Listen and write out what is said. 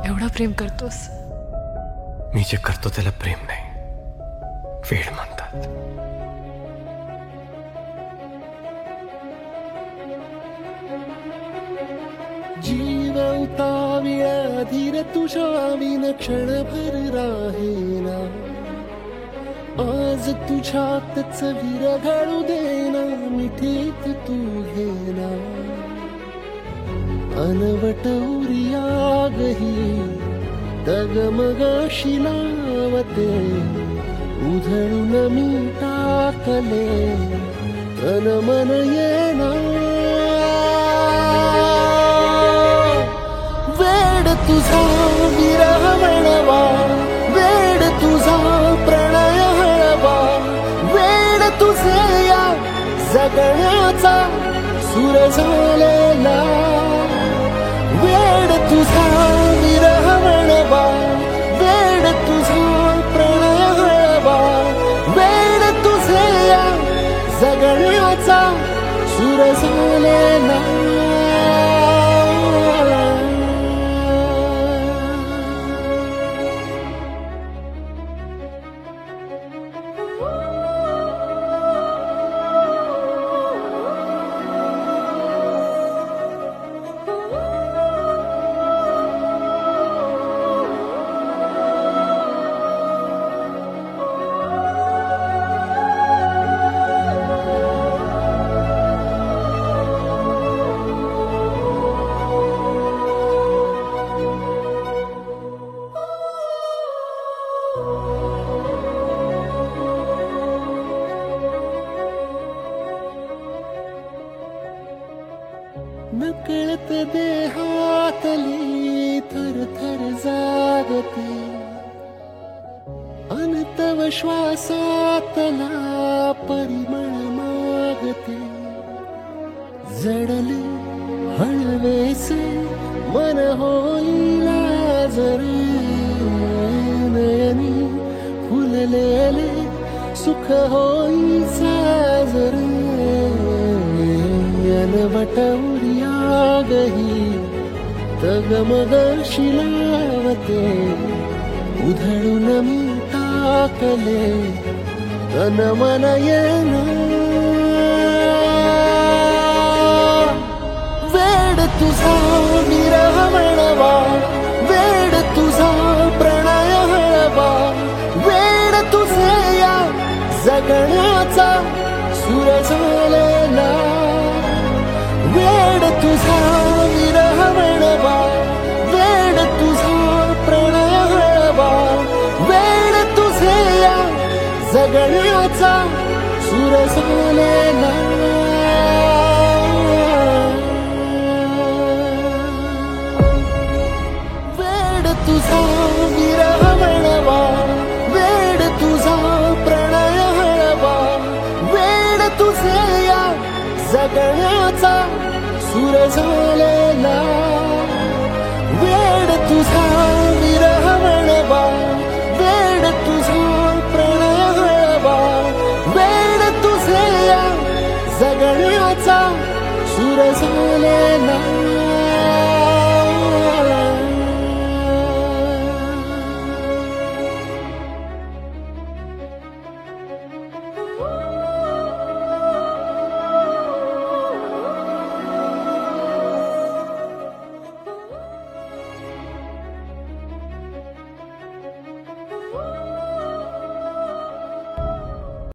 एवढं प्रेम करतोस? मी जे करतो त्याला प्रेम नाही, वेड म्हणतात. जीव उताविळा धीर तुझ्या विन क्षणभर राहेना. आज तुझ्यातच विरघळू देना, मिठीत तू घेना. अनवट उरियागही डगमगाशी लावते. उधळून मी टाकले तन मन येना. वेड तुझा विरह वळवा, वेड तुझा प्रणय हळवा. वेड तुझे या जगण्याचा सूर झालेला. वेड तुझा विरह वळवा, वेड तुझा प्रणय हळवा. वेड तुझे या जगण्याचा सूर झालेला. नकळत देहातली थर थर जागते. अनतव श्वासातला परिमळ मागते. जडले हळवेसे मन होईल जरे. नयनी फुललेले सुख होईल साजरे. अनवट उरियागही तगमगाशी लावते. उधळून मी टाकले तन मन येना. वेड तुझा विरह वळवा, वेड तुझा प्रणय हळवा. वेड तुझे या जगण्याचा सूर झालेला. वेड तुझा विरह वळवा, वेड तुझा प्रणय हळवा. वेड तुझे या जगण्याचा सूर झालेला. वेड तुझा विरह वळवा, वेड तुझा प्रणय हळवा. वेड तुझे या जगण्याचा सूर झालेला. वेड तुझा विरह वळवा, वेड तुझा प्रणय हळवा. वेड तुझे या जगण्याचा सूर झालेला.